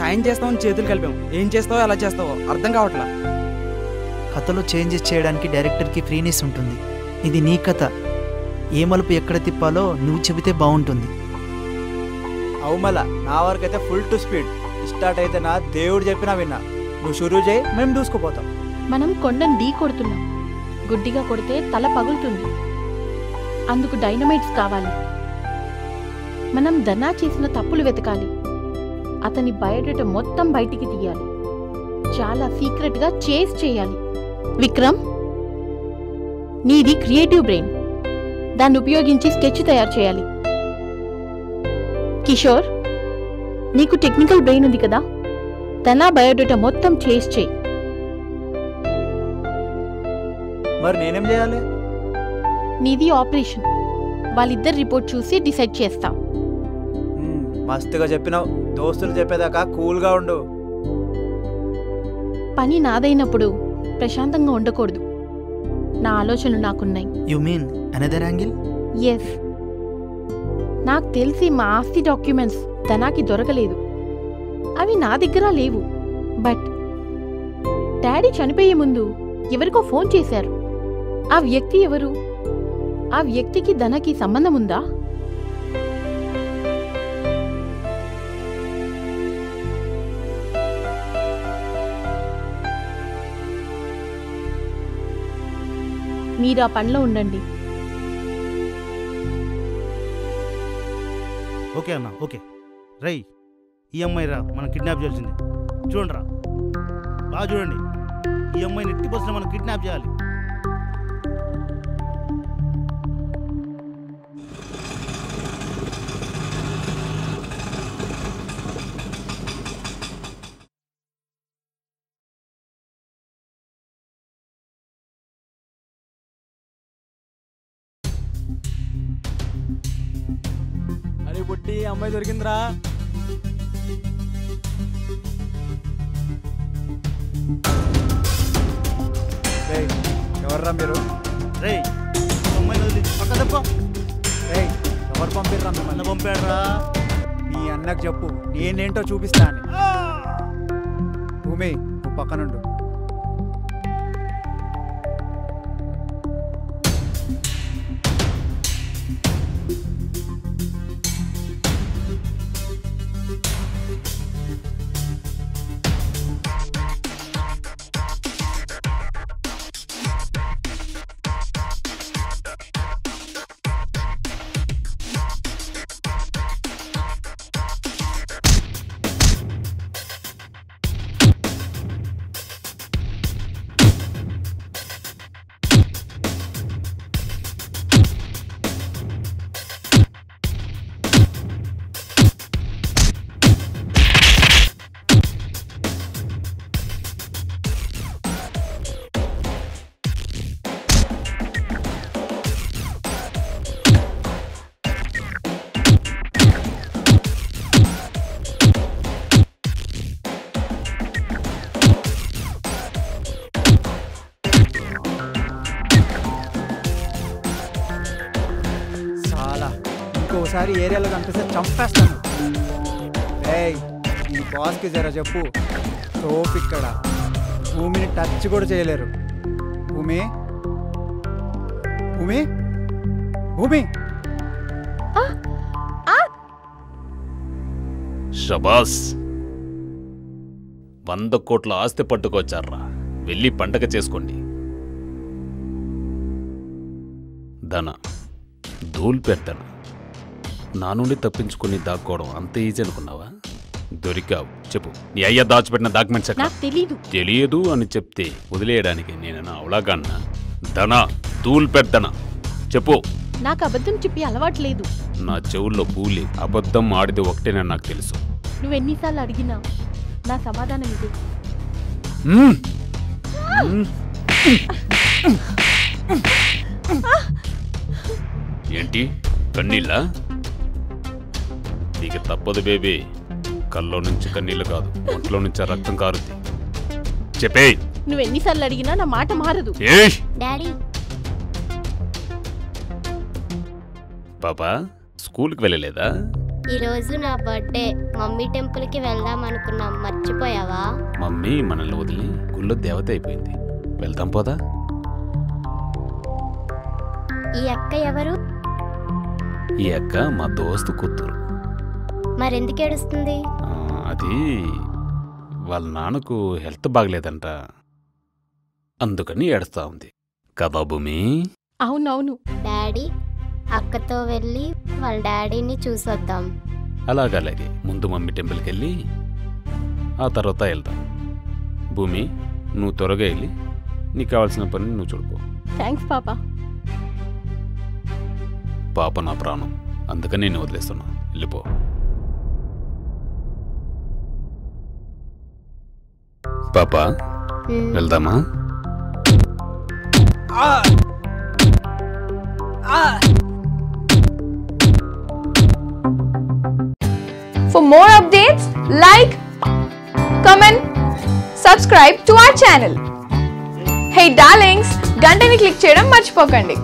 సాయం చేస్తామని చేతులు కలిపాం. ఏం చేస్తావో ఎలా చేస్తావో అర్థం కావట్లా. కథలో చేంజెస్ చేయడానికి డైరెక్టర్కి ఫ్రీనెస్ ఉంటుంది. ఇది నీ కథ, ఏ మలుపు ఎక్కడ తిప్పాలో నువ్వు చెబితే బాగుంటుంది. అవుమల నా వరకు అయితే ఫుల్ టు స్పీడ్. స్టార్ట్ అయితే నా దేవుడు చెప్పినా విన్నా. నువ్వు షురూ చేయి, మేము దూసుకుపోతాం. మనం కొండను ఢీ కొడుతున్నాం. గుడ్డిగా కొడితే తల పగులుతుంది. అందుకు డైనమైట్స్ కావాలి. మనం ధనా చేసిన తప్పులు వెతకాలి. అతని బయోడేటా మొత్తం బయటికి తీయాలి. చాలా సీక్రెట్ గా చేస్ చేయాలి. విక్రమ్, నీది క్రియేటివ్ బ్రెయిన్. దాన్ని ఉపయోగించి స్కెచ్ తయారు చేయాలి. కిషోర్, నీకు టెక్నికల్ బ్రెయిన్ ఉంది కదా, ధనా బయోడేటా మొత్తం చేస్ చేయి. మరి నేనేం చేయాలి? నీది ఆపరేషన్. వాళ్ళిద్దరు రిపోర్ట్ చూసి డిసైడ్ చేస్తా. మస్తుగా చెప్పినావు. దోస్తులు చెప్పేదాకా కూల్గా ఉండు. పని నాదైనప్పుడు ప్రశాంతంగా ఉండకూడదు. నా ఆలోచనలు నాకున్నాయి. You mean another angle? Yes, నాకు తెలిసి మా ఆస్తి డాక్యుమెంట్స్ ధనాకి దొరకలేదు. అవి నా దగ్గర లేవు. బట్ డాడీ చనిపోయే ముందు ఎవరికో ఫోన్ చేశారు. ఆ వ్యక్తి ఎవరు? ఆ వ్యక్తికి ధనకి సంబంధం ఉందా? మీరు ఆ పనిలో ఉండండి. ఓకే అన్న, ఓకే. రై, ఈ అమ్మాయి రా మనం కిడ్నాప్ చేయాల్సింది. చూడండి రా, బాగా చూడండి. ఈ అమ్మాయిని ఎట్టి బస్సులో మనం కిడ్నాప్ చేయాలి. అరే పుట్టి, అమ్మాయి దొరికిందిరా. ఎవర్రా మీరు? రే, అమ్మాయిని వదిలి పక్క తప్ప. ఎవరు పంపిర్రా మిమ్మల్ని? పంపాడురా. మీ అన్నకు చెప్పు, నేనేంటో చూపిస్తా అని. భూమి, నువ్వు పక్కనుండు. ఇంకోసారి ఏరియాలో కనిపిస్తే చంపేస్తాను. ఈ బాస్కి జర చెప్పు, టోప్ ఇక్కడ. భూమిని టచ్ కూడా చేయలేరు. భూమి, భూమి, భూమి. షబాస్, 100 కోట్ల ఆస్తి పట్టుకొచ్చారా. వెళ్ళి పండగ చేసుకోండి. ధన, ధూల్ పెడతాను. నా నుండి తప్పించుకుని దాక్కోవడం అంత ఈజీ అనుకున్నావా? దొరికావు. చెప్పు, నీ అయ్య దాచిపెట్టిన డాక్యుమెంట్స్ తెలియదు అని చెప్తే వదిలేయడానికి నేనన్నా అవలాగాన్నా? ధన, ధూల్ పెద్దనా, చెప్పు. నాకు అబద్ధం చెప్పి అలవాట్లేదు. నా చెవుల్లో పూలి. అబద్ధం ఆడితే ఒకటేనని నాకు తెలుసు. నువ్వెన్నిసార్లు అడిగినా నా సమాధానం ఇదే. ఏంటి కన్నీళ్ళా? నీకు తప్పదు బేబీ. కల్లో నుంచి కన్నీళ్ళు కాదు, ఒంట్లో నుంచి రక్తం కారుద్ది. చెప్పే. నువ్వెన్నిసార్లు అడిగినా నా మాట మారదు. డాడీ, పాపా స్కూల్కి వెళ్ళలేదా? ఈరోజు నా బర్త్డే. మమ్మీ టెంపుల్కి వెళ్దాం అనుకున్నాం, మర్చిపోయావా? మమ్మీ మనల్ని వదిలి గుళ్ళో దేవత అయిపోయింది. వెళ్తాం పోదా? ఈ అక్క ఎవరు? ఈ అక్క మా దోస్తు కూతురు. మరెందుకు ఏడుస్తుంది? అది వాళ్ళ నాన్నకు హెల్త్ బాగలేదంట, అందుకని ఏడుస్తా ఉంది కదా భూమి? అవునవును. డాడీ, అక్కతో వెళ్ళి వాళ్ళ డాడీని చూసొద్దాం. అలాగే ముందు మమ్మీ టెంపుల్కి వెళ్ళి ఆ తర్వాత వెళ్దాం. భూమి, నువ్వు త్వరగా వెళ్ళి నీకు కావాల్సిన పని నువ్వు చూడుకో. థ్యాంక్స్ పాపా. పాప నా ప్రాణం, అందుకని నేను వదిలేస్తున్నా. వెళ్ళిపో. పాపా, వెళ్దామా? For more updates, like, comment, subscribe to our channel. Hey darlings, గంటని click చేయడం మర్చిపోకండి.